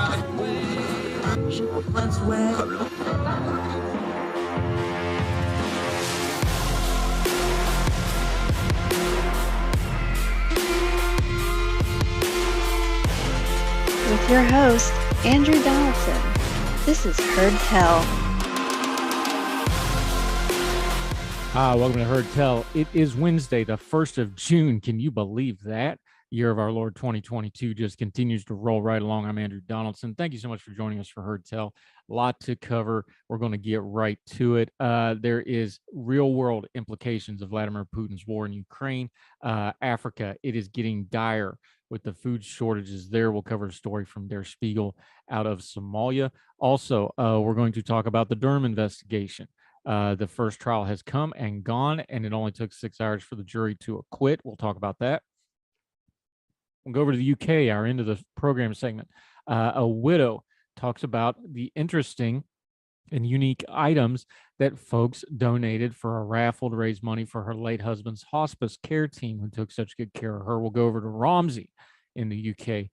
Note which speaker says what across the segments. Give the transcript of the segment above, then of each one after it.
Speaker 1: With your host, Andrew Donaldson. This is Heard Tell.
Speaker 2: Welcome to Heard Tell. It is Wednesday, the 1st of June. Can you believe that? Year of our Lord 2022 just continues to roll right along. I'm Andrew Donaldson. Thank you so much for joining us for Heard Tell. A lot to cover. We're going to get right to it. There is real-world implications of Vladimir Putin's war in Ukraine. Africa, it is getting dire with the food shortages there. We'll cover a story from Der Spiegel out of Somalia. Also, we're going to talk about the Durham investigation. The first trial has come and gone, and it only took 6 hours for the jury to acquit. We'll talk about that. We'll go over to the UK, our end of the program segment. A widow talks about the interesting and unique items that folks donated for a raffle to raise money for her late husband's hospice care team who took such good care of her. We'll go over to Romsey in the UK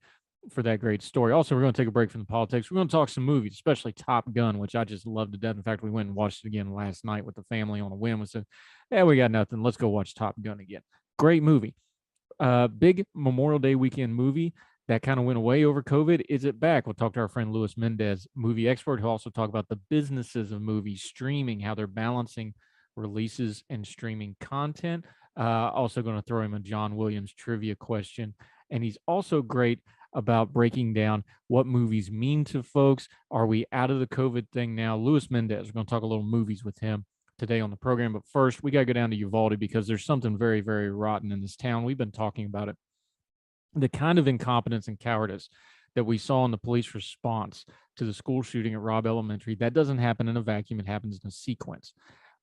Speaker 2: for that great story. Also, we're going to take a break from the politics. We're going to talk some movies, especially Top Gun, which I just love to death. In fact, we went and watched it again last night with the family on a whim. We said, yeah, we got nothing. Let's go watch Top Gun again. Great movie. Big Memorial Day weekend movie that kind of went away over COVID. Is it back? We'll talk to our friend Luis Mendez, movie expert, who also talk about the businesses of movies, streaming, how they're balancing releases and streaming content. Also going to throw him a John Williams trivia question. And he's also great about breaking down what movies mean to folks. Are we out of the COVID thing now? Luis Mendez, we're going to talk a little movies with him today on the program. But first, we got to go down to Uvalde because there's something very, very rotten in this town. We've been talking about it. The kind of incompetence and cowardice that we saw in the police response to the school shooting at Robb Elementary, that doesn't happen in a vacuum. It happens in a sequence.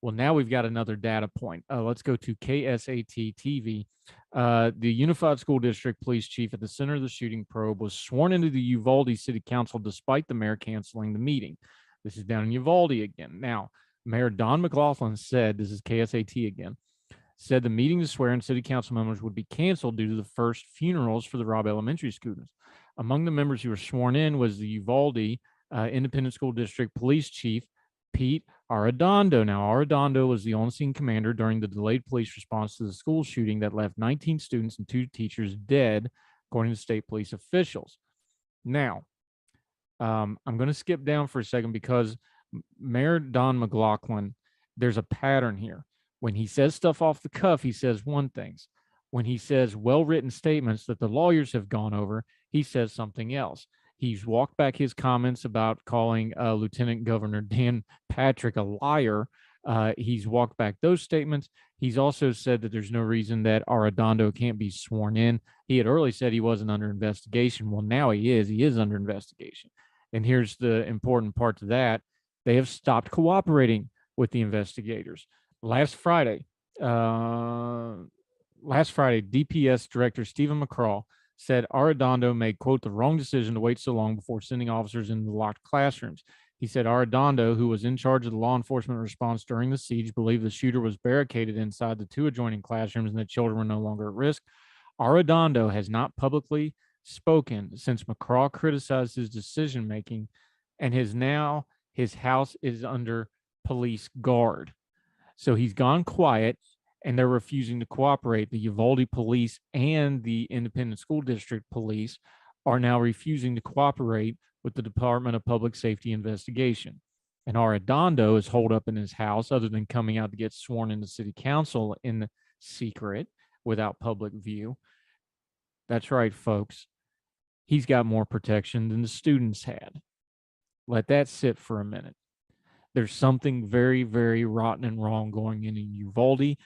Speaker 2: Well, now we've got another data point. Let's go to KSAT TV. The Unified School District Police Chief at the center of the shooting probe was sworn into the Uvalde City Council despite the mayor canceling the meeting. This is down in Uvalde again. Now, Mayor Don McLaughlin said, this is KSAT again, said the meeting to swear in city council members would be canceled due to the first funerals for the Robb Elementary students. Among the members who were sworn in was the Uvalde Independent School District Police Chief, Pete Arredondo. Now, Arredondo was the on-scene commander during the delayed police response to the school shooting that left 19 students and 2 teachers dead, according to state police officials. Now, I'm going to skip down for a second because Mayor Don McLaughlin, there's a pattern here. When he says stuff off the cuff, he says one thing. When he says well-written statements that the lawyers have gone over, he says something else. He's walked back his comments about calling Lieutenant Governor Dan Patrick a liar. He's walked back those statements. He's also said that there's no reason that Arredondo can't be sworn in. He had earlier said he wasn't under investigation. Well, now he is. He is under investigation. And here's the important part to that. They have stopped cooperating with the investigators. Last Friday, DPS Director Stephen McCraw said Arredondo made, quote, the wrong decision to wait so long before sending officers into the locked classrooms. He said Arredondo, who was in charge of the law enforcement response during the siege, believed the shooter was barricaded inside the 2 adjoining classrooms and that children were no longer at risk. Arredondo has not publicly spoken since McCraw criticized his decision-making, and his house is under police guard. So he's gone quiet, and they're refusing to cooperate. The Uvalde police and the Independent School District police are now refusing to cooperate with the Department of Public Safety investigation. And Arredondo is holed up in his house, other than coming out to get sworn into city council in secret without public view. That's right, folks. He's got more protection than the students had. Let that sit for a minute. There's something very, very rotten and wrong going in Uvalde.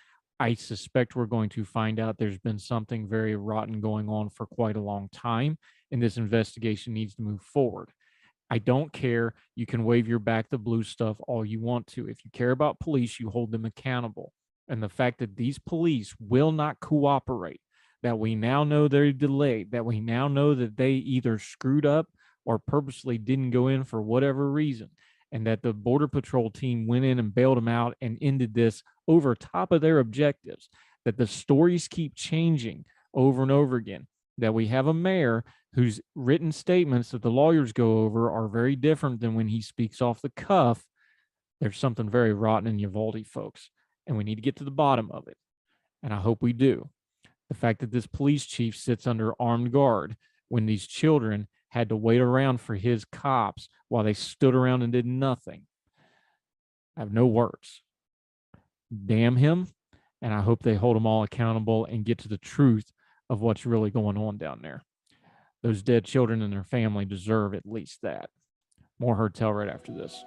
Speaker 2: I suspect we're going to find out there's been something very rotten going on for quite a long time, and this investigation needs to move forward. I don't care. You can wave your back the blue stuff all you want to. If you care about police, you hold them accountable. And the fact that these police will not cooperate, that we now know they're delayed, that we now know that they either screwed up or purposely didn't go in for whatever reason, and that the Border Patrol team went in and bailed them out and ended this over top of their objectives, that the stories keep changing over and over again. that we have a mayor whose written statements that the lawyers go over are very different than when he speaks off the cuff, there's something very rotten in Uvalde, folks, and we need to get to the bottom of it. And I hope we do. The fact that this police chief sits under armed guard when these children had to wait around for his cops while they stood around and did nothing. I have no words. Damn him. And I hope they hold them all accountable and get to the truth of what's really going on down there. Those dead children and their family deserve at least that. More Heard Tell right after this.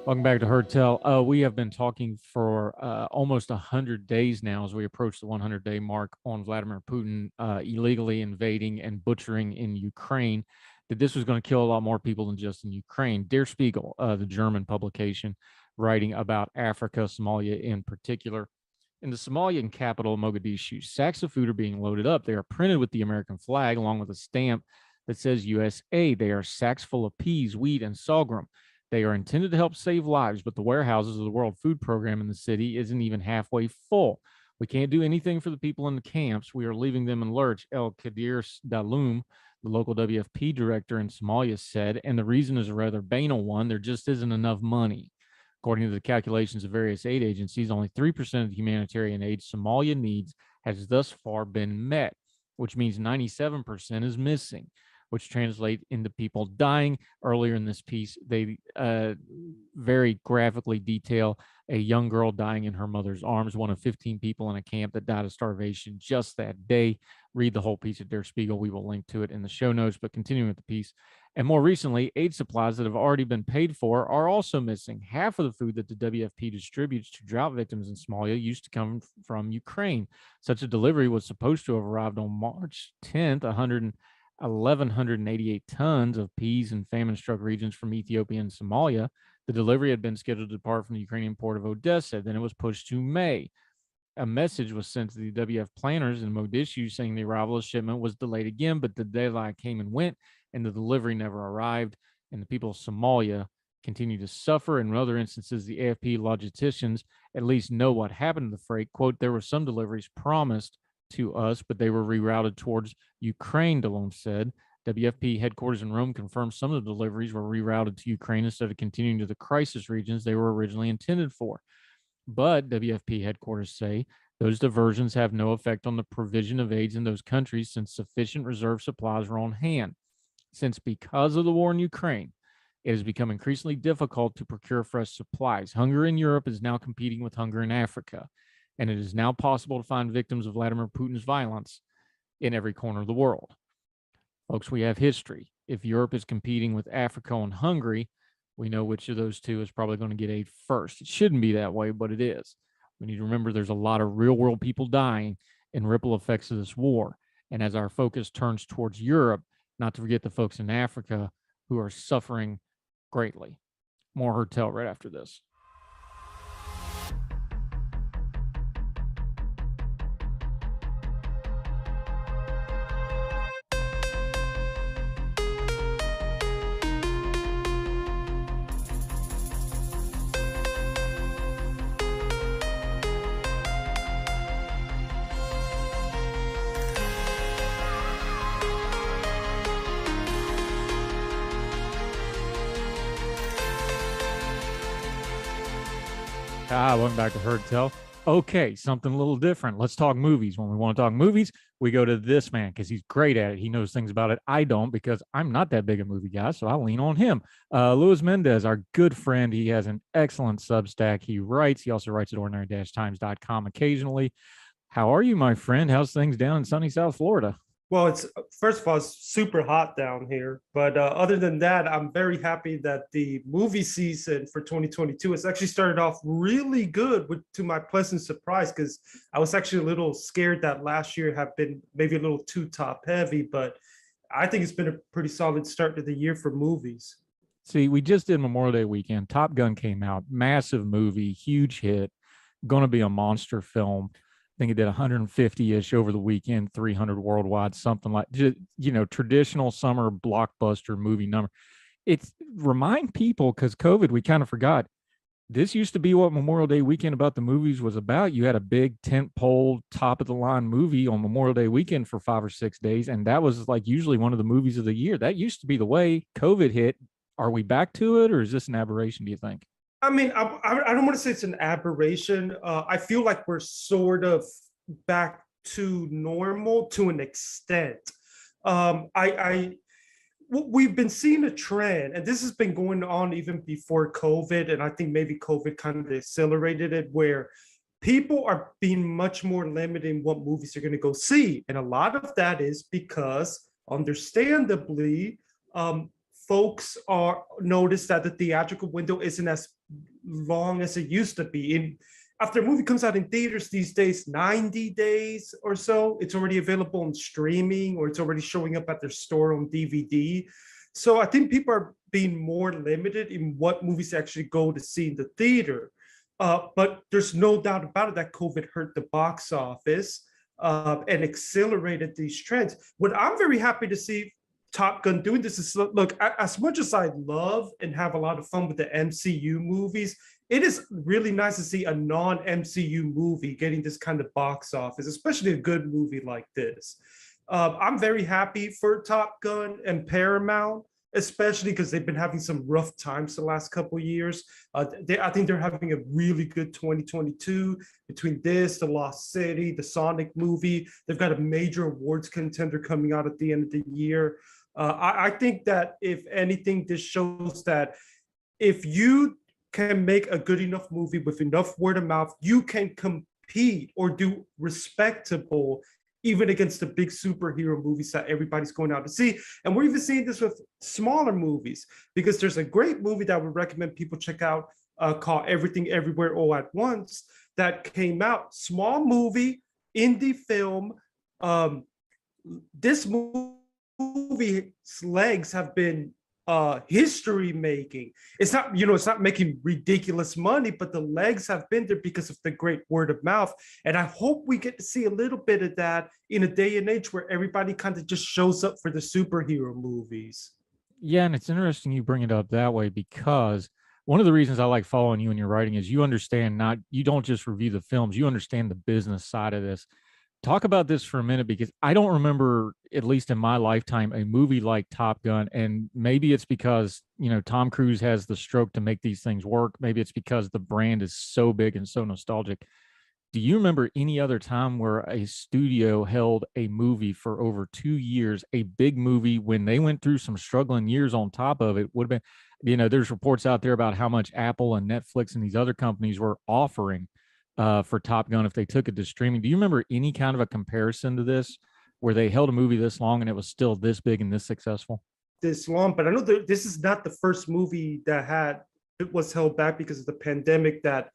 Speaker 2: Welcome back to Heard Tell. We have been talking for almost 100 days now as we approach the 100-day mark on Vladimir Putin illegally invading and butchering in Ukraine, that this was going to kill a lot more people than just in Ukraine. Der Spiegel, the German publication, writing about Africa, Somalia in particular. In the Somalian capital, Mogadishu, sacks of food are being loaded up. They are printed with the American flag along with a stamp that says USA. They are sacks full of peas, wheat, and sorghum. They are intended to help save lives, but the warehouses of the World Food Program in the city isn't even halfway full. We can't do anything for the people in the camps. We are leaving them in lurch, El Kadir Dalum, the local WFP director in Somalia, said, and the reason is a rather banal one. There just isn't enough money. According to the calculations of various aid agencies, only 3% of the humanitarian aid Somalia needs has thus far been met, which means 97% is missing, which translate into people dying. Earlier in this piece, they very graphically detail a young girl dying in her mother's arms, one of 15 people in a camp that died of starvation just that day. Read the whole piece at Der Spiegel. We will link to it in the show notes, but continuing with the piece. And more recently, aid supplies that have already been paid for are also missing. Half of the food that the WFP distributes to drought victims in Somalia used to come from Ukraine. Such a delivery was supposed to have arrived on March 10th, 1,188 tons of peas in famine-struck regions from Ethiopia and Somalia. The delivery had been scheduled to depart from the Ukrainian port of Odessa. Then it was pushed to May. A message was sent to the WF planners in Mogadishu saying the arrival of the shipment was delayed again, but the deadline came and went, and the delivery never arrived. And the people of Somalia continue to suffer. In other instances, the AFP logisticians at least know what happened to the freight. Quote, there were some deliveries promised to us, but they were rerouted towards Ukraine, Delon said. WFP headquarters in Rome confirmed some of the deliveries were rerouted to Ukraine instead of continuing to the crisis regions they were originally intended for. But WFP headquarters say those diversions have no effect on the provision of aids in those countries since sufficient reserve supplies are on hand. Since because of the war in Ukraine, it has become increasingly difficult to procure fresh supplies. Hunger in Europe is now competing with hunger in Africa, and it is now possible to find victims of Vladimir Putin's violence in every corner of the world. Folks, we have history. If Europe is competing with Africa and Hungary, we know which of those two is probably going to get aid first. It shouldn't be that way, but it is. We need to remember there's a lot of real world people dying in ripple effects of this war. And as our focus turns towards Europe, not to forget the folks in Africa who are suffering greatly. More Heard Tell right after this. Welcome back to Heard Tell. Okay, something a little different. Let's talk movies. When we want to talk movies, we go to this man because he's great at it. He knows things about it. I don't, because I'm not that big a movie guy, so I lean on him. Luis Mendez, our good friend. He has an excellent Substack. He writes. He also writes at ordinary-times.com occasionally. How are you, my friend? How's things down in sunny South Florida?
Speaker 3: Well, it's first of all, it's super hot down here. But other than that, I'm very happy that the movie season for 2022 has actually started off really good, to my pleasant surprise, because I was actually a little scared that last year had been maybe a little too top heavy. But I think it's been a pretty solid start to the year for movies.
Speaker 2: See, we just did Memorial Day weekend. Top Gun came out, massive movie, huge hit, going to be a monster film. I think it did 150-ish over the weekend, 300 worldwide, something like, traditional summer blockbuster movie number. It's remind people, because COVID, we kind of forgot. This used to be what Memorial Day weekend about the movies was about. You had a big tent pole, top of the line movie on Memorial Day weekend for 5 or 6 days. And that was like usually one of the movies of the year. That used to be the way. COVID hit. Are we back to it, or is this an aberration, do you think?
Speaker 3: I mean, I don't want to say it's an aberration. I feel like we're sort of back to normal to an extent. We've been seeing a trend, and this has been going on even before COVID, and I think maybe COVID kind of accelerated it, where people are being much more limited in what movies they're going to go see. And a lot of that is because, understandably, folks are notice that the theatrical window isn't as long as it used to be. After a movie comes out in theaters these days, 90 days or so, it's already available on streaming, or it's already showing up at their store on DVD. So I think people are being more limited in what movies they actually go to see in the theater. But there's no doubt about it that COVID hurt the box office and accelerated these trends. What I'm very happy to see Top Gun doing this is, look, as much as I love and have a lot of fun with the MCU movies, it is really nice to see a non-MCU movie getting this kind of box office, especially a good movie like this. I'm very happy for Top Gun and Paramount, especially because they've been having some rough times the last couple of years. I think they're having a really good 2022 between this, The Lost City, the Sonic movie. They've got a major awards contender coming out at the end of the year. I think that if anything, this shows that if you can make a good enough movie with enough word of mouth, you can compete or do respectable even against the big superhero movies that everybody's going out to see. And we're even seeing this with smaller movies, because there's a great movie that I would recommend people check out called Everything Everywhere All at Once that came out. Small movie, indie film. This movie's legs have been history making. It's not making ridiculous money, but the legs have been there because of the great word of mouth. And I hope we get to see a little bit of that in a day and age where everybody kind of just shows up for the superhero movies.
Speaker 2: Yeah, and it's interesting you bring it up that way, because one of the reasons I like following you and your writing is you understand, you don't just review the films, you understand the business side of this. Talk about this for a minute, because I don't remember, at least in my lifetime, a movie like Top Gun. And maybe it's because, Tom Cruise has the stroke to make these things work. Maybe it's because the brand is so big and so nostalgic. Do you remember any other time where a studio held a movie for over 2 years, a big movie, when they went through some struggling years on top of it? Would have been, there's reports out there about how much Apple and Netflix and these other companies were offering for Top Gun if they took it to streaming. Do you remember any kind of a comparison to this, where they held a movie this long and it was still this big and this successful?
Speaker 3: This long, but I know that this is not the first movie that was held back because of the pandemic, that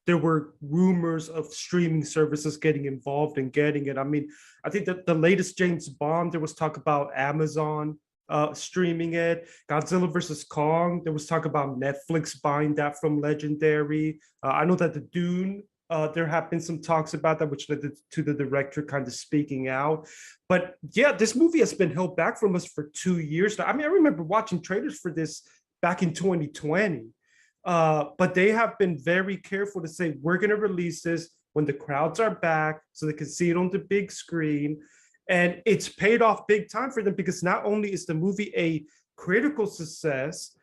Speaker 3: there were rumors of streaming services getting involved and getting it. I mean, I think that the latest James Bond, there was talk about Amazon streaming it. Godzilla versus Kong, there was talk about Netflix buying that from Legendary. I know that the Dune, there have been some talks about that, which led to the director kind of speaking out. But yeah, this movie has been held back from us for 2 years now. I mean, I remember watching trailers for this back in 2020. But they have been very careful to say, we're going to release this when the crowds are back so they can see it on the big screen. And it's paid off big time for them, because not only is the movie a critical success,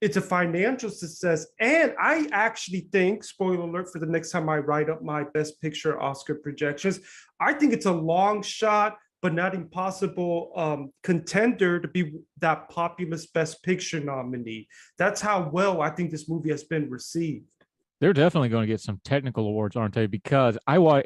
Speaker 3: it's a financial success. And I actually think, spoiler alert for the next time I write up my Best Picture Oscar projections, I think it's a long shot, but not impossible contender to be that populist Best Picture nominee. That's how well I think this movie has been received.
Speaker 2: They're definitely going to get some technical awards, aren't they? Because I'll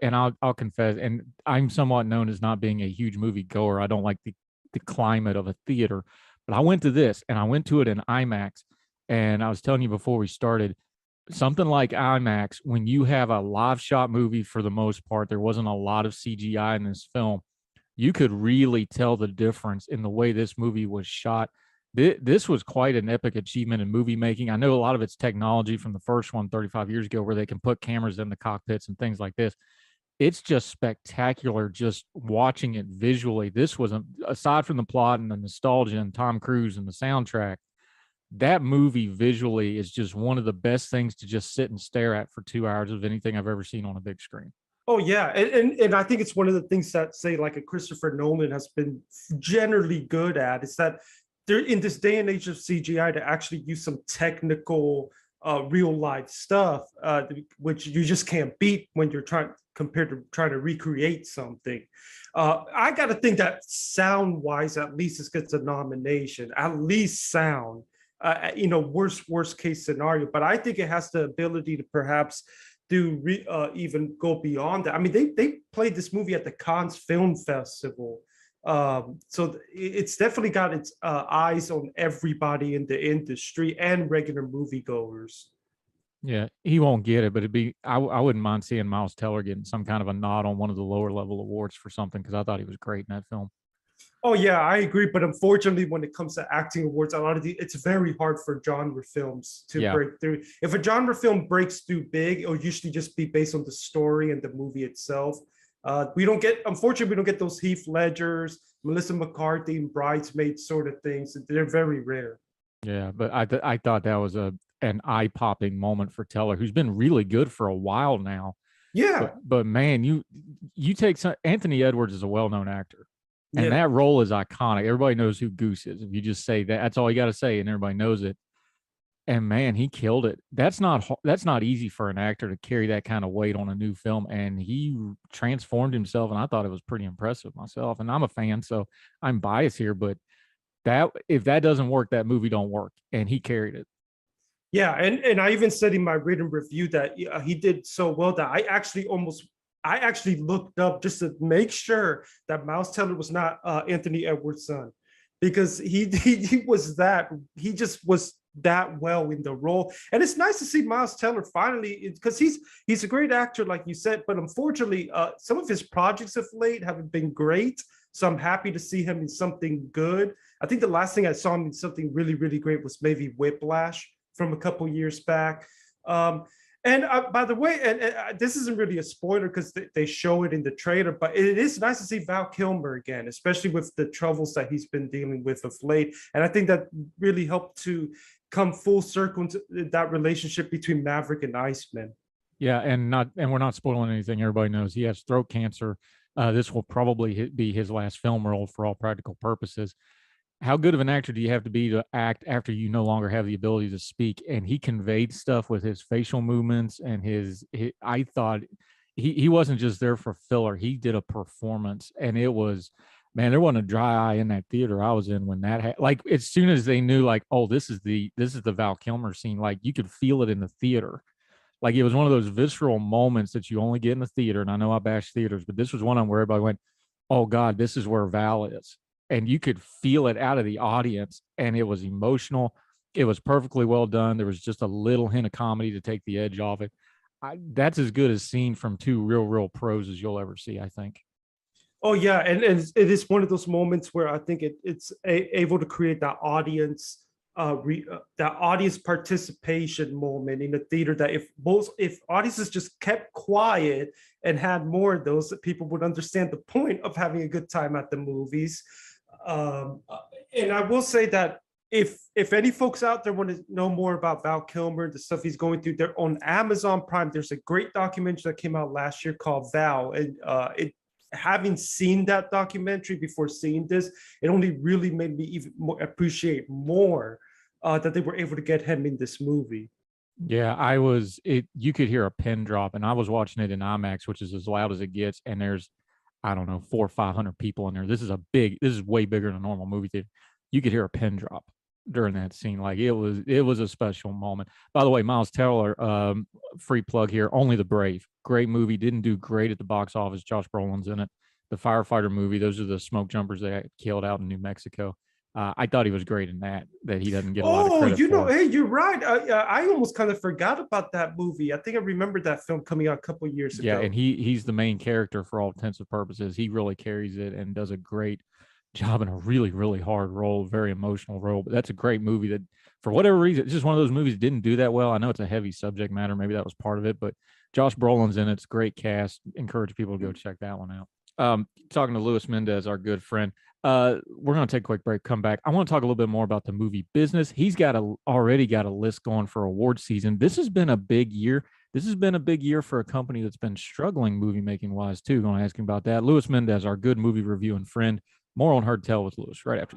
Speaker 2: confess, and I'm somewhat known as not being a huge movie goer. I don't like the climate of a theater, but I went to this and I went to it in IMAX. And I was telling you before we started, something like IMAX, when you have a live shot movie for the most part, there wasn't a lot of CGI in this film. You could really tell the difference in the way this movie was shot. This was quite an epic achievement in movie making. I know a lot of it's technology from the first one 35 years ago, where they can put cameras in the cockpits and things like this. It's just spectacular just watching it visually. This was, aside from the plot and the nostalgia and Tom Cruise and the soundtrack, that movie visually is just one of the best things to just sit and stare at for 2 hours of anything I've ever seen on a big screen.
Speaker 3: Oh yeah, and I think it's one of the things that, say, like a Christopher Nolan has been generally good at, is that they're in this day and age of CGI to actually use some technical, real life stuff, which you just can't beat when you're compared to trying to recreate something. I got to think that sound wise, at least this gets a nomination, at least sound. Worst case scenario, but I think it has the ability to perhaps even go beyond that. I mean, they played this movie at the Cannes Film Festival, so it's definitely got its eyes on everybody in the industry and regular moviegoers.
Speaker 2: Yeah, he won't get it, but I wouldn't mind seeing Miles Teller getting some kind of a nod on one of the lower level awards for something, because I thought he was great in that film.
Speaker 3: Oh yeah, I agree. But unfortunately, when it comes to acting awards, it's very hard for genre films to break through. If a genre film breaks through big, it'll usually just be based on the story and the movie itself. Unfortunately, we don't get those Heath Ledgers, Melissa McCarthy, and Bridesmaids sort of things. They're very rare.
Speaker 2: Yeah, but I thought that was an eye-popping moment for Teller, who's been really good for a while now.
Speaker 3: Yeah,
Speaker 2: but man, you take Anthony Edwards is a well-known actor. And that role is iconic. Everybody knows who Goose is. If you just say that, that's all you got to say, and everybody knows it. And man, he killed it. That's not easy for an actor to carry that kind of weight on a new film. And he transformed himself, and I thought it was pretty impressive myself. And I'm a fan, so I'm biased here, but if that doesn't work, that movie don't work. And he carried it.
Speaker 3: Yeah, and I even said in my written review that he did so well that I actually looked up just to make sure that Miles Teller was not Anthony Edwards' son, because he just was that well in the role. And it's nice to see Miles Teller finally, because he's a great actor, like you said, but unfortunately, some of his projects of late haven't been great. So I'm happy to see him in something good. I think the last thing I saw him in something really, really great was maybe Whiplash from a couple years back. And by the way, and this isn't really a spoiler because they show it in the trailer, but it is nice to see Val Kilmer again, especially with the troubles that he's been dealing with of late. And I think that really helped to come full circle into that relationship between Maverick and Iceman.
Speaker 2: Yeah, and we're not spoiling anything. Everybody knows he has throat cancer. This will probably be his last film role for all practical purposes. How good of an actor do you have to be to act after you no longer have the ability to speak? And he conveyed stuff with his facial movements and I thought he wasn't just there for filler. He did a performance, and it was, man, there wasn't a dry eye in that theater I was in when that like, as soon as they knew, like, oh, this is the Val Kilmer scene, like you could feel it in the theater. Like it was one of those visceral moments that you only get in the theater. And I know I bash theaters, but this was one of them where everybody went, oh God, this is where Val is. And you could feel it out of the audience, and it was emotional. It was perfectly well done. There was just a little hint of comedy to take the edge off it. That's as good as seen from two real pros as you'll ever see, I think.
Speaker 3: Oh yeah, and it is one of those moments where I think it's able to create that audience participation moment in the theater, that if audiences just kept quiet and had more of those, that people would understand the point of having a good time at the movies. And I will say that if any folks out there want to know more about Val Kilmer, the stuff he's going through, they're on Amazon Prime. There's a great documentary that came out last year called Val, and having seen that documentary before seeing this, it only really made me even more appreciate more that they were able to get him in this movie.
Speaker 2: Yeah, you could hear a pin drop, and I was watching it in IMAX, which is as loud as it gets, and there's, I don't know, 400 or 500 people in there. This is way bigger than a normal movie theater. You could hear a pin drop. during that scene. Like it was a special moment. By the way, Miles Teller, free plug here, Only the Brave. Great movie. Didn't do great at the box office. Josh Brolin's in it. The firefighter movie. Those are the smoke jumpers that killed out in New Mexico. I thought he was great in that he doesn't get a lot of
Speaker 3: Oh,
Speaker 2: credit for.
Speaker 3: hey, you're right. I almost kind of forgot about that movie. I think I remember that film coming out a couple years ago.
Speaker 2: Yeah, and he's the main character for all intents and purposes. He really carries it and does a great job in a really, really hard role, very emotional role. But that's a great movie that, for whatever reason, it's just one of those movies that didn't do that well. I know it's a heavy subject matter. Maybe that was part of it, but Josh Brolin's in it. It's a great cast. Encourage people to go check that one out. Talking to Luis Mendez, our good friend. We're going to take a quick break, come back. I want to talk a little bit more about the movie business. He's already got a list going for award season. This has been a big year. This has been a big year for a company that's been struggling movie making wise too. Going to ask him about that. Luis Mendez, our good movie review and friend. More on Heard Tell with Luis right after.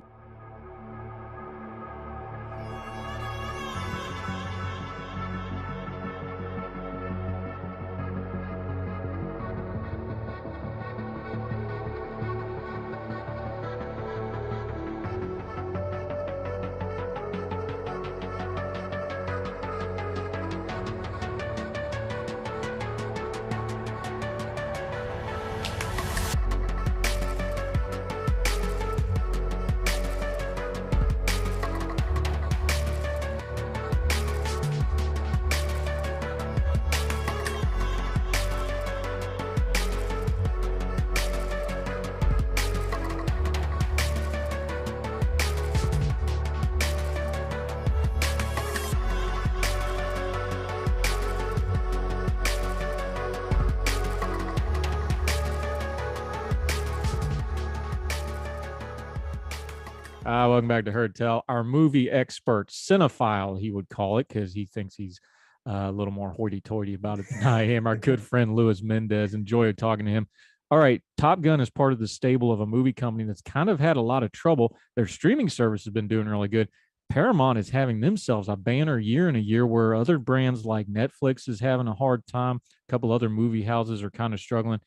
Speaker 2: Welcome back to Heard Tell. Our movie expert, cinephile, he would call it, because he thinks he's a little more hoity-toity about it than I am. Our good friend Luis Mendez. Enjoy talking to him. All right, Top Gun is part of the stable of a movie company that's kind of had a lot of trouble. Their streaming service has been doing really good. Paramount is having themselves a banner year in a year where other brands like Netflix is having a hard time. A couple other movie houses are kind of struggling.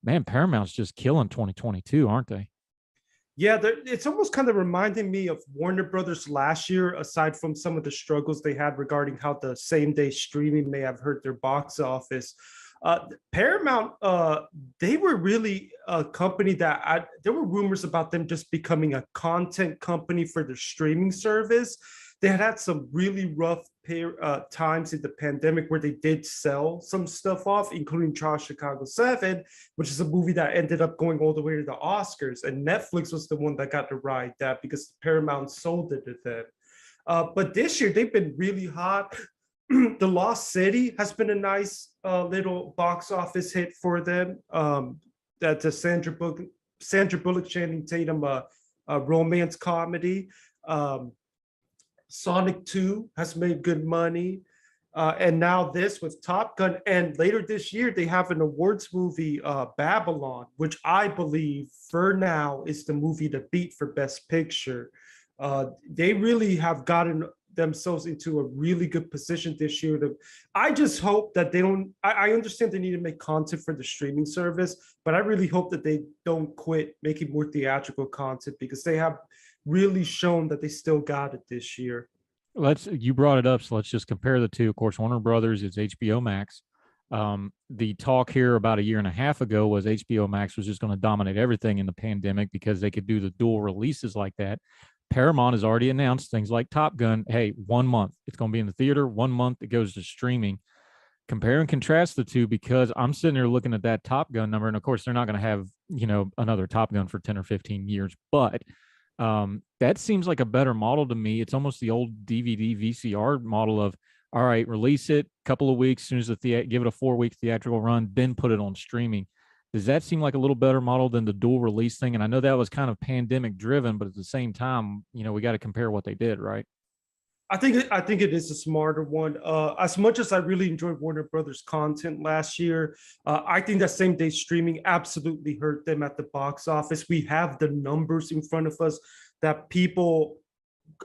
Speaker 2: Man, Paramount's just killing 2022, aren't they?
Speaker 3: Yeah, it's almost kind of reminding me of Warner Brothers last year, aside from some of the struggles they had regarding how the same day streaming may have hurt their box office. Paramount, they were really a company that there were rumors about them just becoming a content company for their streaming service. They had some really rough times in the pandemic where they did sell some stuff off, including Chicago 7, which is a movie that ended up going all the way to the Oscars. And Netflix was the one that got to ride that because Paramount sold it to them. But this year, they've been really hot. The Lost City has been a nice little box office hit for them. That's a Sandra Bullock, Channing Tatum romance comedy. Sonic 2 has made good money. And now this with Top Gun. And later this year, they have an awards movie, Babylon, which I believe for now is the movie to beat for Best Picture. They really have gotten themselves into a really good position this year. I just hope that they don't, I understand they need to make content for the streaming service, but I really hope that they don't quit making more theatrical content because they have really shown that they still got it this year.
Speaker 2: You brought it up, so let's just compare the two. Of course, Warner Brothers is HBO Max. The talk here about a year and a half ago was HBO Max was just going to dominate everything in the pandemic because they could do the dual releases like that. Paramount has already announced things like Top Gun. Hey, 1 month it's going to be in the theater. 1 month it goes to streaming. Compare and contrast the two, because I'm sitting here looking at that Top Gun number, and of course they're not going to have another Top Gun for 10 or 15 years, but that seems like a better model to me. It's almost the old DVD VCR model of, all right, release it a couple of weeks, as soon as give it a 4-week theatrical run, then put it on streaming. Does that seem like a little better model than the dual release thing? And I know that was kind of pandemic driven, but at the same time, we got to compare what they did, right?
Speaker 3: I think it is a smarter one. As much as I really enjoyed Warner Brothers content last year, I think that same day streaming absolutely hurt them at the box office. We have the numbers in front of us that people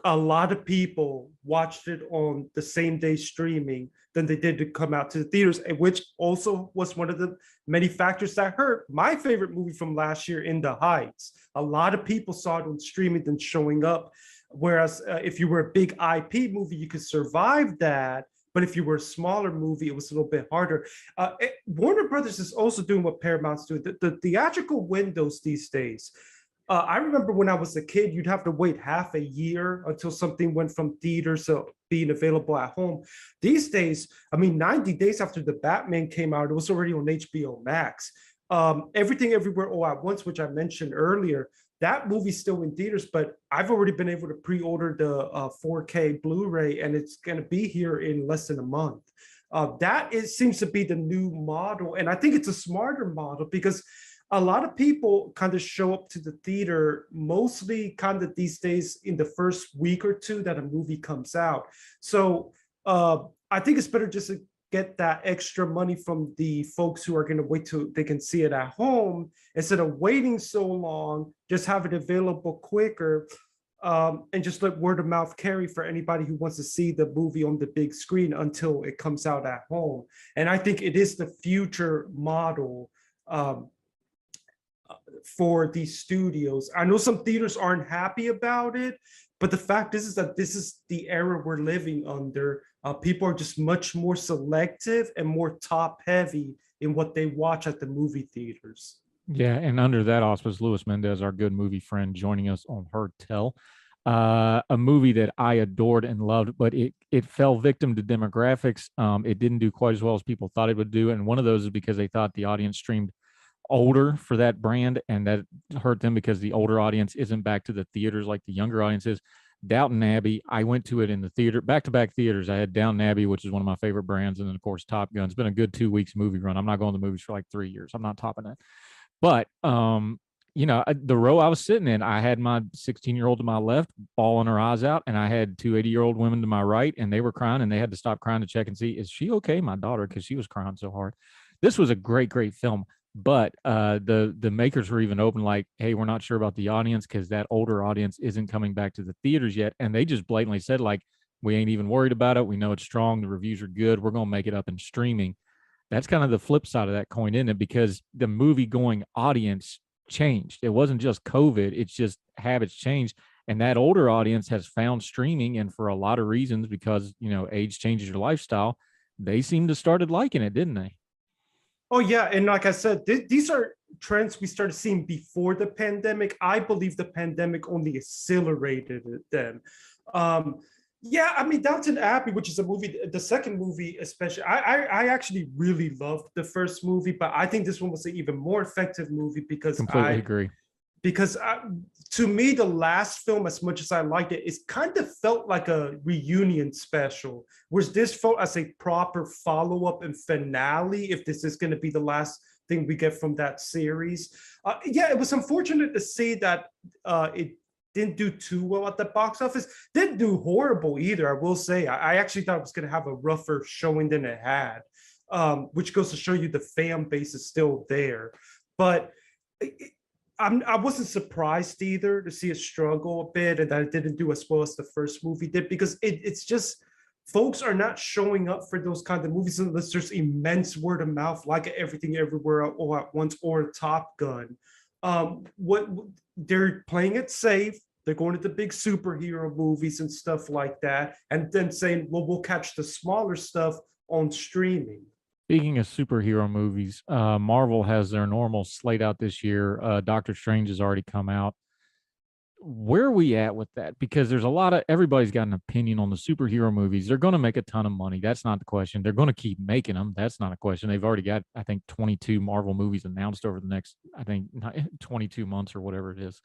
Speaker 3: a lot of people watched it on the same day streaming than they did to come out to the theaters, which also was one of the many factors that hurt my favorite movie from last year, In the Heights. A lot of people saw it on streaming than showing up. Whereas if you were a big IP movie, you could survive that. But if you were a smaller movie, it was a little bit harder. Warner Brothers is also doing what Paramount's doing. The theatrical windows these days. I remember when I was a kid, you'd have to wait half a year until something went from theaters to being available at home. These days, I mean, 90 days after the Batman came out, it was already on HBO Max. Everything Everywhere All at Once, which I mentioned earlier, that movie's still in theaters, but I've already been able to pre-order the 4K Blu-ray, and it's going to be here in less than a month. That seems to be the new model, and I think it's a smarter model because a lot of people kind of show up to the theater mostly kind of these days in the first week or two that a movie comes out. So I think it's better just to get that extra money from the folks who are going to wait till they can see it at home instead of waiting so long, just have it available quicker, and just let word of mouth carry for anybody who wants to see the movie on the big screen until it comes out at home. And I think it is the future model for these studios. I know some theaters aren't happy about it, but the fact is that this is the era we're living under. People are just much more selective and more top heavy in what they watch at the movie theaters.
Speaker 2: Yeah, and under that auspice, Luis Mendez, our good movie friend, joining us on Heard Tell, a movie that I adored and loved, but it fell victim to demographics. It didn't do quite as well as people thought it would do, and one of those is because they thought the audience streamed older for that brand, and that hurt them because the older audience isn't back to the theaters like the younger audience is. Downton Abbey, I went to it in the theater, back-to-back theaters. I had Downton Abbey, which is one of my favorite brands, and then of course Top Gun. It's been a good 2 weeks movie run. I'm not going to the movies for like 3 years. I'm not topping that. But the row I was sitting in, I had my 16-year-old to my left bawling her eyes out, and I had two 80-year-old women to my right, and they were crying, and they had to stop crying to check and see, is she okay, my daughter, because she was crying so hard. This was a great film. But the makers were even open, like, hey, we're not sure about the audience because that older audience isn't coming back to the theaters yet. And they just blatantly said, like, we ain't even worried about it. We know it's strong. The reviews are good. We're going to make it up in streaming. That's kind of the flip side of that coin, isn't it? Because the movie going audience changed. It wasn't just COVID. It's just habits changed. And that older audience has found streaming. And for a lot of reasons, because, age changes your lifestyle, they seem to started liking it, didn't they?
Speaker 3: Oh, yeah. And like I said, these are trends we started seeing before the pandemic. I believe the pandemic only accelerated them. Yeah, I mean, Downton Abbey, which is a movie, the second movie especially, I actually really loved the first movie, but I think this one was an even more effective movie because
Speaker 2: completely agree.
Speaker 3: Because to me, the last film, as much as I liked it, it kind of felt like a reunion special, whereas this felt as a proper follow-up and finale, if this is going to be the last thing we get from that series. Yeah, it was unfortunate to see that it didn't do too well at the box office. Didn't do horrible either, I will say. I actually thought it was going to have a rougher showing than it had, which goes to show you the fan base is still there. But I wasn't surprised either to see it struggle a bit and that it didn't do as well as the first movie did, because it's just folks are not showing up for those kind of movies unless there's immense word of mouth, like Everything Everywhere All at Once or Top Gun. What they're playing it safe. They're going to the big superhero movies and stuff like that, and then saying, well, we'll catch the smaller stuff on streaming.
Speaker 2: Speaking of superhero movies, Marvel has their normal slate out this year. Doctor Strange has already come out. Where are we at with that? Because there's everybody's got an opinion on the superhero movies. They're going to make a ton of money. That's not the question. They're going to keep making them. That's not a question. They've already got, I think, 22 Marvel movies announced over the next, 22 months or whatever it is.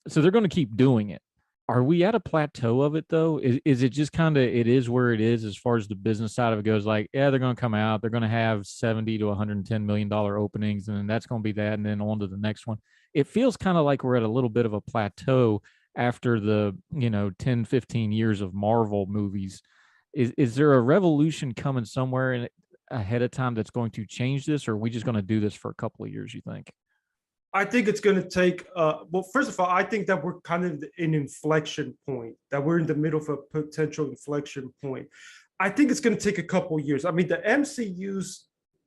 Speaker 2: So they're going to keep doing it. Are we at a plateau of it, though? Is it just kind of, it is where it is as far as the business side of it goes? Like, yeah, they're going to come out. They're going to have $70 to $110 million openings, and then that's going to be that, and then on to the next one. It feels kind of like we're at a little bit of a plateau after the, 10, 15 years of Marvel movies. Is there a revolution coming somewhere ahead of time that's going to change this, or are we just going to do this for a couple of years, you think?
Speaker 3: I think it's going to take, well, first of all, I think that we're kind of in inflection point, that we're in the middle of a potential inflection point. I think it's going to take a couple years. I mean, the MCU's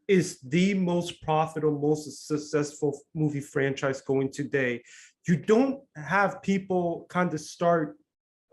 Speaker 3: is the most profitable, most successful movie franchise going today. You don't have people kind of start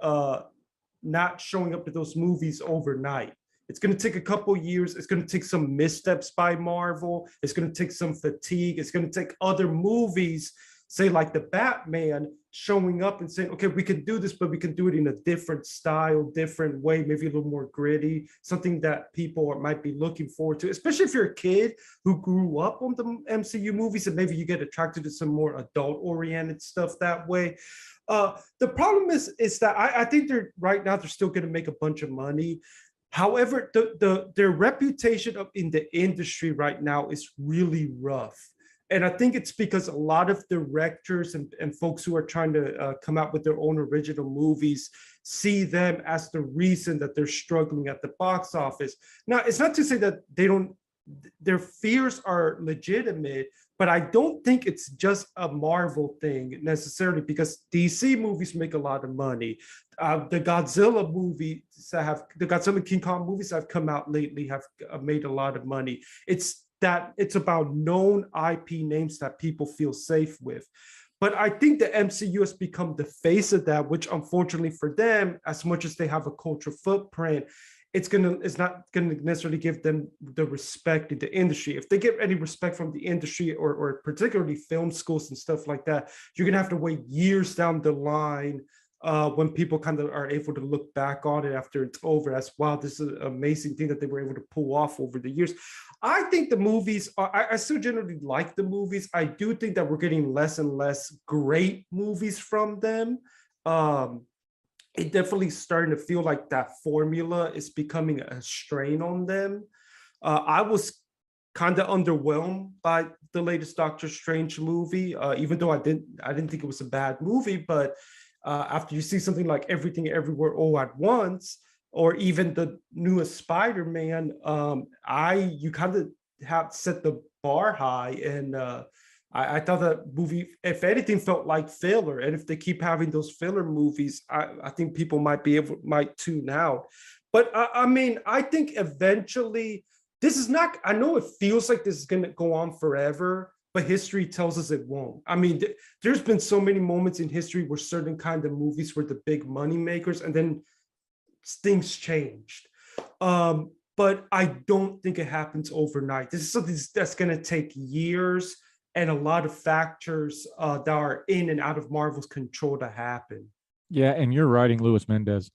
Speaker 3: not showing up to those movies overnight. It's going to take a couple years. It's going to take some missteps by Marvel. It's going to take some fatigue. It's going to take other movies, say like the Batman, showing up and saying, okay, we can do this, but we can do it in a different style, different way, maybe a little more gritty, something that people might be looking forward to, especially if you're a kid who grew up on the MCU movies and maybe you get attracted to some more adult-oriented stuff that way. The problem is that I think they're right now, they're still going to make a bunch of money. However, their reputation in the industry right now is really rough. And I think it's because a lot of directors and folks who are trying to come out with their own original movies see them as the reason that they're struggling at the box office. Now, it's not to say that their fears are legitimate, but I don't think it's just a Marvel thing necessarily, because DC movies make a lot of money. The Godzilla King Kong movies that have come out lately have made a lot of money. It's about known IP names that people feel safe with. But I think the MCU has become the face of that, which unfortunately for them, as much as they have a cultural footprint, it's not gonna necessarily give them the respect in the industry. If they get any respect from the industry or particularly film schools and stuff like that, you're gonna have to wait years down the line when people kind of are able to look back on it after it's over as, wow, this is an amazing thing that they were able to pull off over the years. I think the movies I still generally like the movies. I do think that we're getting less and less great movies from them. It definitely starting to feel like that formula is becoming a strain on them. I was kind of underwhelmed by the latest Doctor Strange movie, even though I didn't think it was a bad movie. But after you see something like Everything Everywhere All at Once, or even the newest Spider-Man, you kind of have set the bar high, and I thought that movie, if anything, felt like filler. And if they keep having those filler movies, I think people might tune out. But I mean, I think eventually this is not, I know it feels like this is going to go on forever, but history tells us it won't. I mean, there's been so many moments in history where certain kind of movies were the big money makers, and then things changed. But I don't think it happens overnight. This is something that's going to take years and a lot of factors that are in and out of Marvel's control to happen.
Speaker 2: Yeah, and you're writing Louis Mendez.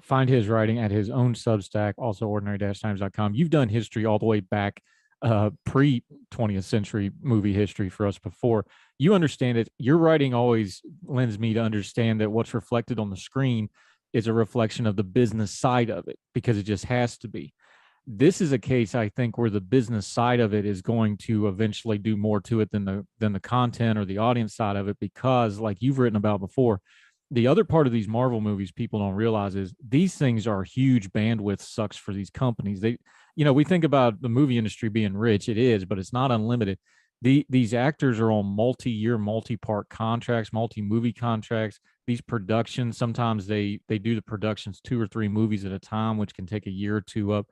Speaker 2: Find his writing at his own Substack, also ordinary-times.com. You've done history all the way back pre-20th century movie history for us before. You understand it. Your writing always lends me to understand that what's reflected on the screen is a reflection of the business side of it, because it just has to be. This is a case, I think, where the business side of it is going to eventually do more to it than the content or the audience side of it, because, like you've written about before, the other part of these Marvel movies people don't realize is these things are huge bandwidth sucks for these companies. We think about the movie industry being rich. It is, but it's not unlimited. These actors are on multi-year, multi-part contracts, multi-movie contracts. These productions, sometimes they do the productions 2 or 3 movies at a time, which can take a year or two up.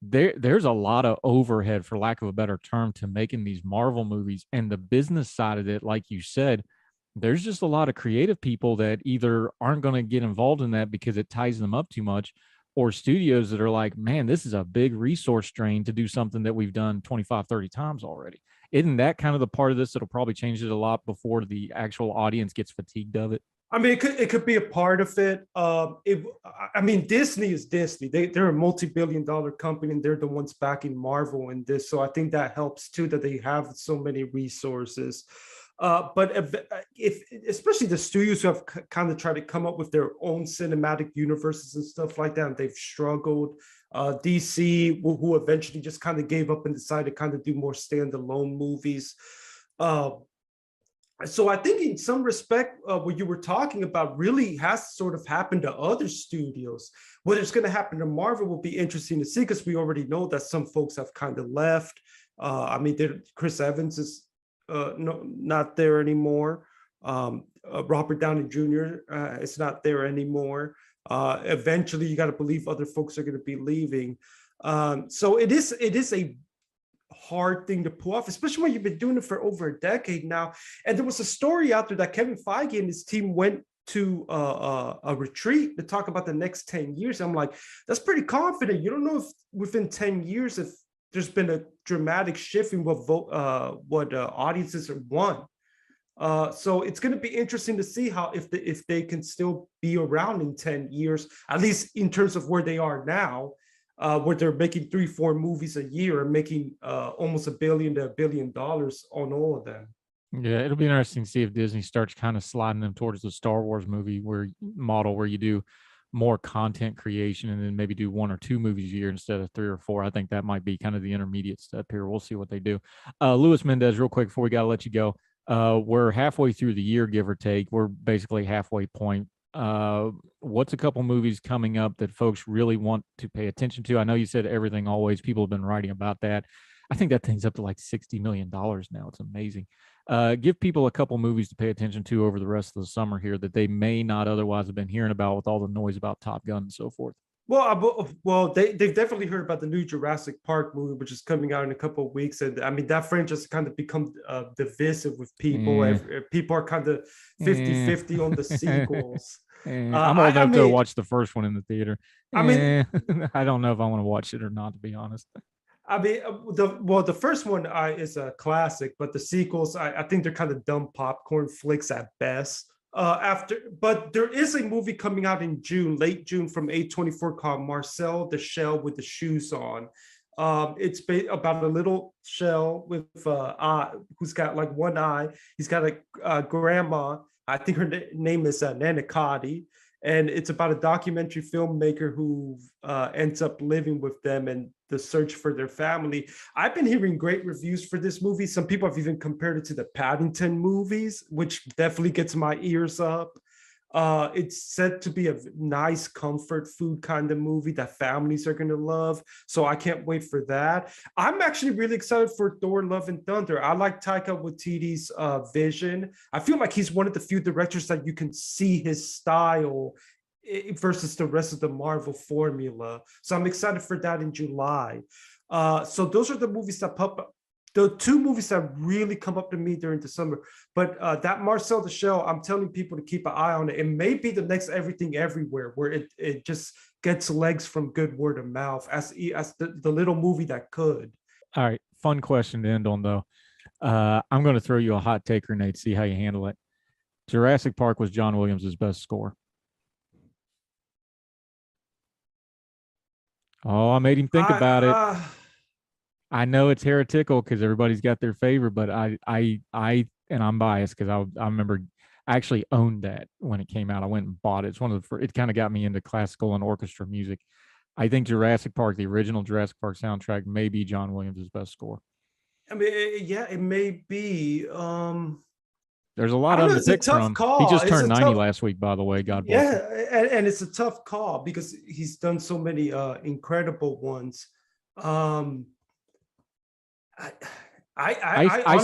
Speaker 2: There's a lot of overhead, for lack of a better term, to making these Marvel movies. And the business side of it, like you said, there's just a lot of creative people that either aren't going to get involved in that because it ties them up too much, or studios that are like, man, this is a big resource drain to do something that we've done 25, 30 times already. Isn't that kind of the part of this that'll probably change it a lot before the actual audience gets fatigued of it?
Speaker 3: I mean, it could be a part of it. I mean, Disney is Disney. They're a multi-billion-dollar company, and they're the ones backing Marvel in this. So I think that helps too, that they have so many resources. But if especially the studios who have kind of tried to come up with their own cinematic universes and stuff like that, and they've struggled. DC, who eventually just kind of gave up and decided to kind of do more standalone movies. So I think in some respect, what you were talking about really has sort of happened to other studios. Whether it's going to happen to Marvel will be interesting to see, because we already know that some folks have kind of left. I mean, Chris Evans is no, not there anymore. Robert Downey Jr. Is not there anymore. Eventually, you got to believe other folks are going to be leaving. So it is a hard thing to pull off, especially when you've been doing it for over a decade now. And there was a story out there that Kevin Feige and his team went to a retreat to talk about the next 10 years. I'm like, that's pretty confident. You don't know if within 10 years, if there's been a dramatic shift in what audiences want. So it's going to be interesting to see how if they can still be around in 10 years, at least in terms of where they are now, where they're making 3-4 movies a year and making almost $1 billion to $1 billion on all of them.
Speaker 2: Yeah, it'll be interesting to see if Disney starts kind of sliding them towards the Star Wars movie model where you do more content creation and then maybe do 1 or 2 movies a year instead of 3 or 4. I think that might be kind of the intermediate step here. We'll see what they do. Luis Mendez, real quick before we got to let you go. We're halfway through the year, give or take. We're basically halfway point. What's a couple movies coming up that folks really want to pay attention to? I know you said Everything Always. People have been writing about that. I think that thing's up to like $60 million now. It's amazing. Give people a couple movies to pay attention to over the rest of the summer here that they may not otherwise have been hearing about with all the noise about Top Gun and so forth.
Speaker 3: Well, they've definitely heard about the new Jurassic Park movie, which is coming out in a couple of weeks. And I mean, that franchise kind of become divisive with people. People are kind of 50-50 on the sequels.
Speaker 2: I'm old enough to watch the first one in the theater. I mean, I don't know if I want to watch it or not, to be honest.
Speaker 3: I mean, the first one is a classic, but the sequels, I think they're kind of dumb popcorn flicks at best. But there is a movie coming out in June, late June, from A24 called Marcel the Shell with the Shoes On. It's about a little shell with who's got like one eye. He's got a grandma. I think her name is Nanikati. And it's about a documentary filmmaker who ends up living with them and the search for their family. I've been hearing great reviews for this movie. Some people have even compared it to the Paddington movies, which definitely gets my ears up. It's said to be a nice comfort food kind of movie that families are going to love. So I can't wait for that. I'm actually really excited for Thor: Love and Thunder. I like Taika Waititi's vision. I feel like he's one of the few directors that you can see his style versus the rest of the Marvel formula. So I'm excited for that in July. So those are the movies that pop up. The 2 movies that really come up to me during the summer. But that Marcel the Shell, I'm telling people to keep an eye on it. It may be the next Everything Everywhere, where it just gets legs from good word of mouth as the little movie that could.
Speaker 2: All right. Fun question to end on, though. I'm going to throw you a hot take grenade, see how you handle it. Jurassic Park was John Williams' best score. Oh, I made him think about it. I know it's heretical because everybody's got their favorite, but I and I'm biased because I remember I actually owned that when it came out. I went and bought it. It's one of the it kind of got me into classical and orchestra music. I think Jurassic Park, the original Jurassic Park soundtrack, may be John Williams' best score.
Speaker 3: I mean, yeah, it may be.
Speaker 2: There's a lot of it to pick from. He just turned 90 last week, by the way. God bless him.
Speaker 3: Yeah, and it's a tough call because he's done so many incredible ones.
Speaker 2: I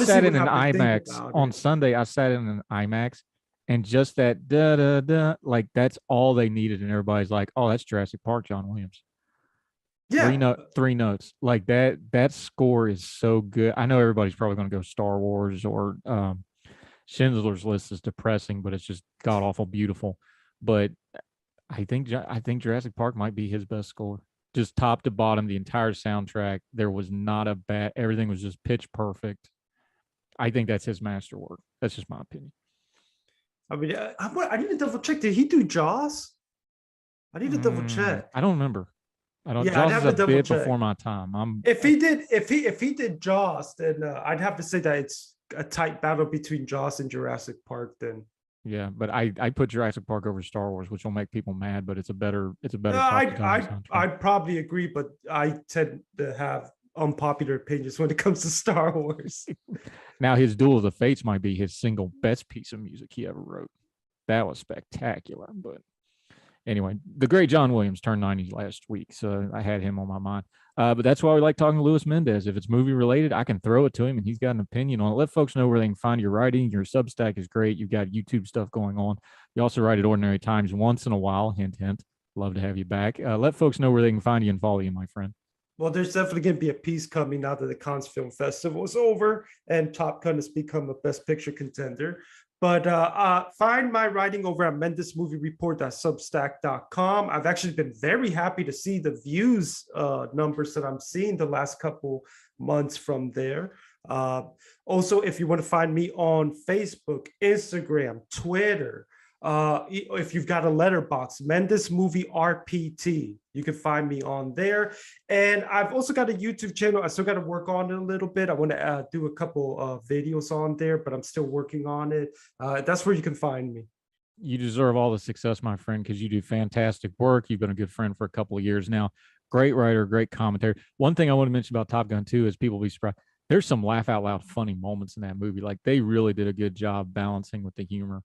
Speaker 2: sat in an IMAX on Sunday. I sat in an IMAX, and just that da da da, like that's all they needed, and everybody's like, "Oh, that's Jurassic Park, John Williams." Yeah, 3 notes like that. That score is so good. I know everybody's probably going to go Star Wars or Schindler's List is depressing, but it's just god awful beautiful. But I think Jurassic Park might be his best score. Just top to bottom, the entire soundtrack. There was not a bad. Everything was just pitch perfect. I think that's his masterwork. That's just my opinion.
Speaker 3: I mean, I need to double check. Did he do Jaws? I need to double check.
Speaker 2: I don't remember. I don't.
Speaker 3: Yeah,
Speaker 2: Jaws
Speaker 3: I'd have
Speaker 2: is
Speaker 3: to
Speaker 2: a
Speaker 3: double
Speaker 2: bit
Speaker 3: check.
Speaker 2: before my time.
Speaker 3: If he did Jaws, then I'd have to say that it's a tight battle between Jaws and Jurassic Park. Then.
Speaker 2: Yeah, but I put Jurassic Park over Star Wars, which will make people mad, but it's a better.
Speaker 3: I'd probably agree, but I tend to have unpopular opinions when it comes to Star Wars.
Speaker 2: Now his Duel of the Fates might be his single best piece of music he ever wrote. That was spectacular, but Anyway, the great John Williams turned 90 last week, so I had him on my mind. But that's why we like talking to Luis Mendez. If it's movie related, I can throw it to him and he's got an opinion on it. Let folks know where they can find your writing. Your Substack is great. You've got YouTube stuff going on. You also write at Ordinary Times once in a while. Hint, hint. Love to have you back. Let folks know where they can find you and follow you, my friend.
Speaker 3: Well, there's definitely going to be a piece coming now that the Cannes Film Festival is over and Top Gun has become a Best Picture contender. But find my writing over at mendesmoviereport.substack.com. I've actually been very happy to see the views numbers that I'm seeing the last couple months from there. Also, if you want to find me on Facebook, Instagram, Twitter, if you've got a letterbox, Mendes Movie RPT, you can find me on there. And I've also got a YouTube channel. I still got to work on it a little bit. I want to do a couple of videos on there, but I'm still working on it. That's where you can find me.
Speaker 2: You deserve all the success, my friend, because you do fantastic work. You've been a good friend for a couple of years now. Great writer, great commentary. One thing I want to mention about Top Gun 2 is people be surprised. There's some laugh out loud funny moments in that movie. Like they really did a good job balancing with the humor.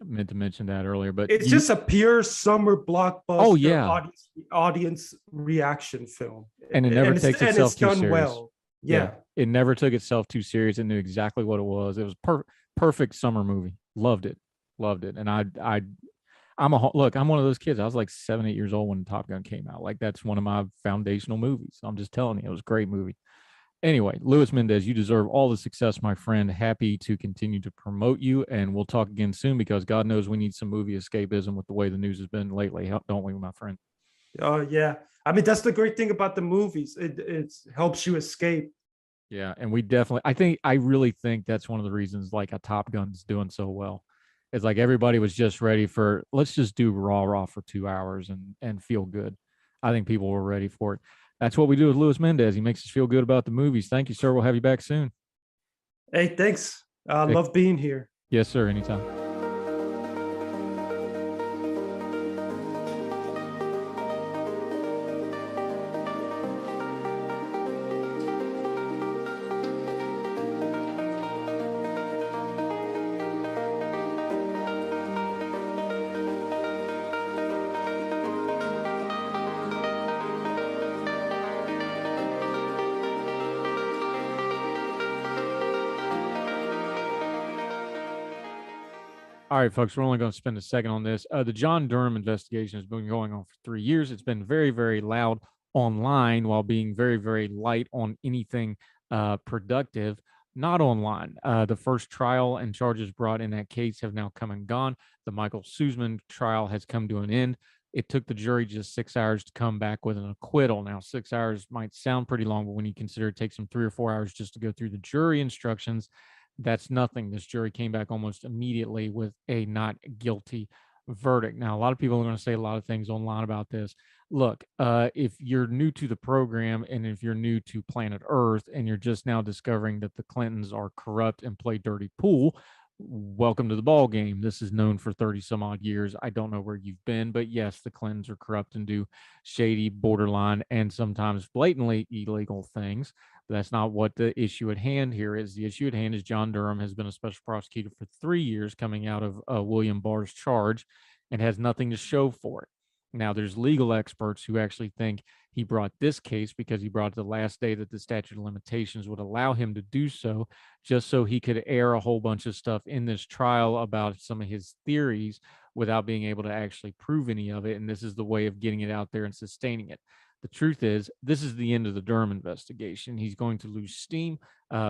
Speaker 2: Meant to mention that earlier, but
Speaker 3: it's just a pure summer blockbuster.
Speaker 2: Oh yeah,
Speaker 3: audience reaction film,
Speaker 2: and it never takes itself too serious.
Speaker 3: Well. Yeah,
Speaker 2: it never took itself too serious. It knew exactly what it was. It was perfect summer movie. Loved it. And I'm one of those kids. I was like 7, 8 years old when Top Gun came out. Like that's one of my foundational movies. I'm just telling you, it was a great movie. Anyway, Luis Mendez, you deserve all the success, my friend. Happy to continue to promote you, and we'll talk again soon because God knows we need some movie escapism with the way the news has been lately, don't we, my friend?
Speaker 3: Oh, yeah. I mean, that's the great thing about the movies. It helps you escape.
Speaker 2: Yeah, and we definitely, I really think that's one of the reasons like a Top Gun's doing so well. It's like everybody was just ready for, let's just do raw for 2 hours and feel good. I think people were ready for it. That's what we do with Luis Mendez. He makes us feel good about the movies. Thank you, sir. We'll have you back soon.
Speaker 3: Hey, thanks. I love being here.
Speaker 2: Yes, sir. Anytime. All right, folks, we're only going to spend a second on this. The John Durham investigation has been going on for 3 years. It's been very, very loud online while being very, very light on anything productive, not online. The first trial and charges brought in that case have now come and gone. The Michael Sussman trial has come to an end. It took the jury just 6 hours to come back with an acquittal. Now, 6 hours might sound pretty long, but when you consider it takes them 3 or 4 hours just to go through the jury instructions, that's nothing. This jury came back almost immediately with a not guilty verdict. Now, a lot of people are going to say a lot of things online about this. Look, if you're new to the program and if you're new to planet Earth and you're just now discovering that the Clintons are corrupt and play dirty pool, welcome to the ball game. This is known for 30 some odd years. I don't know where you've been, but yes, the Clintons are corrupt and do shady, borderline, and sometimes blatantly illegal things. But that's not what the issue at hand here is. The issue at hand is John Durham has been a special prosecutor for 3 years coming out of William Barr's charge and has nothing to show for it. Now, there's legal experts who actually think he brought this case because he brought it the last day that the statute of limitations would allow him to do so, just so he could air a whole bunch of stuff in this trial about some of his theories without being able to actually prove any of it. And this is the way of getting it out there and sustaining it. The truth is, this is the end of the Durham investigation. He's going to lose steam.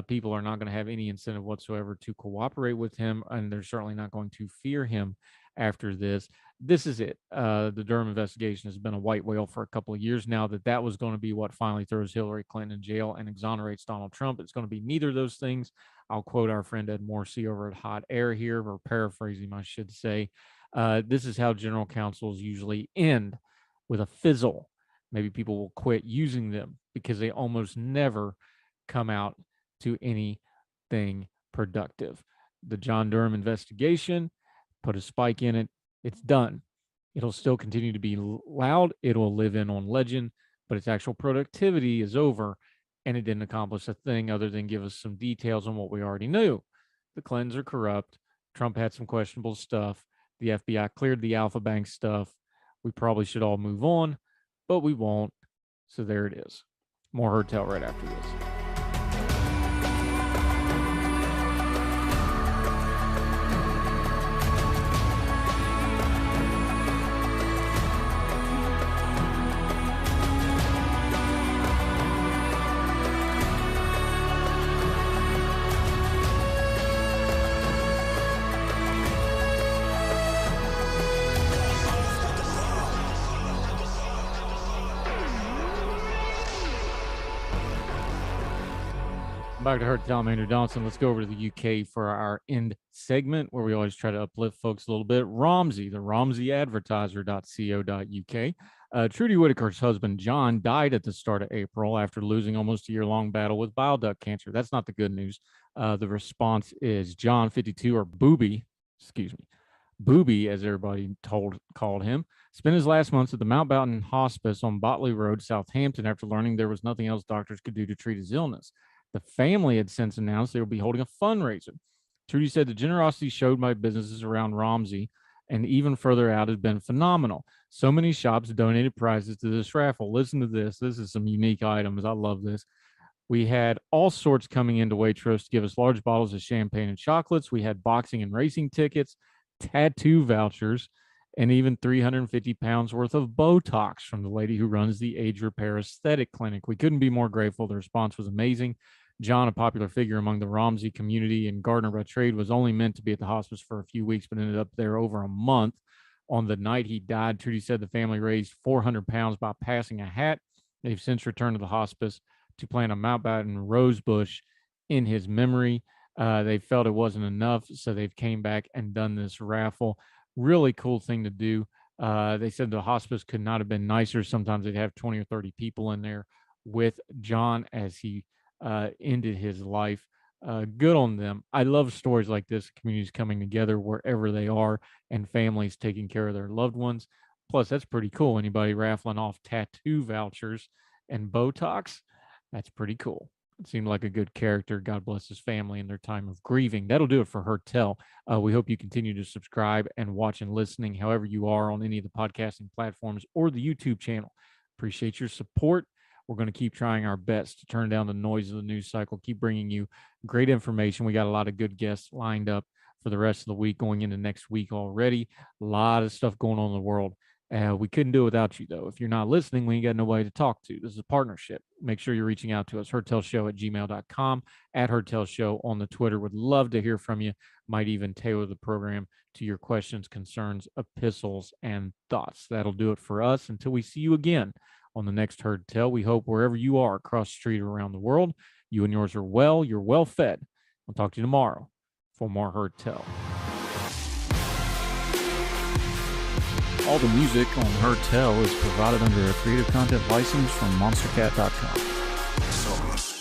Speaker 2: People are not going to have any incentive whatsoever to cooperate with him, and they're certainly not going to fear him after this. This is it. The Durham investigation has been a white whale for a couple of years now. That was going to be what finally throws Hillary Clinton in jail and exonerates Donald Trump. It's going to be neither of those things. I'll quote our friend Ed Morsi over at Hot Air here, or paraphrasing, I should say. This is how general counsels usually end, with a fizzle. Maybe people will quit using them because they almost never come out to anything productive. The John Durham investigation, put a spike in it. It's done. It'll still continue to be loud. It will live in on legend, but its actual productivity is over, and it didn't accomplish a thing other than give us some details on what we already knew. The Clintons are corrupt. Trump had some questionable stuff. The FBI cleared the Alpha Bank stuff. We probably should all move on, but we won't. So there it is. More Heard Tell right after this. Back to Heard Tell. I'm Andrew Donaldson. Let's go over to the UK for our end segment where we always try to uplift folks a little bit. Romsey, the RomseyAdvertiser.co.uk. Trudy Whitaker's husband, John, died at the start of April after losing almost a year-long battle with bile duct cancer. That's not the good news. The response is John, 52, or Booby, Booby, as everybody called him, spent his last months at the Mountbatten Hospice on Botley Road, Southampton, after learning there was nothing else doctors could do to treat his illness. The family had since announced they will be holding a fundraiser. Trudy said the generosity showed by businesses around Romsey and even further out has been phenomenal. So many shops donated prizes to this raffle. Listen to this. This is some unique items. I love this. We had all sorts coming into Waitrose to give us large bottles of champagne and chocolates. We had boxing and racing tickets, tattoo vouchers, and even 350 pounds worth of Botox from the lady who runs the Age Repair Aesthetic Clinic. We couldn't be more grateful. The response was amazing. John, a popular figure among the Romsey community and gardener by trade, was only meant to be at the hospice for a few weeks, but ended up there over a month. On the night he died, Trudy said the family raised 400 pounds by passing a hat. They've since returned to the hospice to plant a Mountbatten rose bush in his memory. They felt it wasn't enough, so they've came back and done this raffle. Really cool thing to do. They said the hospice could not have been nicer. Sometimes they'd have 20 or 30 people in there with John as he ended his life. Good on them. I love stories like this, communities coming together wherever they are and families taking care of their loved ones. Plus, that's pretty cool. Anybody raffling off tattoo vouchers and Botox? That's pretty cool. It seemed like a good character. God bless his family in their time of grieving. That'll do it for Heard Tell. We hope you continue to subscribe and watch and listening, however you are on any of the podcasting platforms or the YouTube channel. Appreciate your support. We're going to keep trying our best to turn down the noise of the news cycle, keep bringing you great information. We got a lot of good guests lined up for the rest of the week, going into next week already. A lot of stuff going on in the world. We couldn't do it without you, though. If you're not listening, we ain't got nobody to talk to. This is a partnership. Make sure you're reaching out to us, heardtellshow@gmail.com, @heardtellshow on the Twitter. Would love to hear from you. Might even tailor the program to your questions, concerns, epistles, and thoughts. That'll do it for us until we see you again on the next Heard Tell. We hope wherever you are across the street or around the world, you and yours are well, you're well fed. I'll talk to you tomorrow for more Heard Tell. All the music on Heard Tell is provided under a Creative Content license from monstercat.com.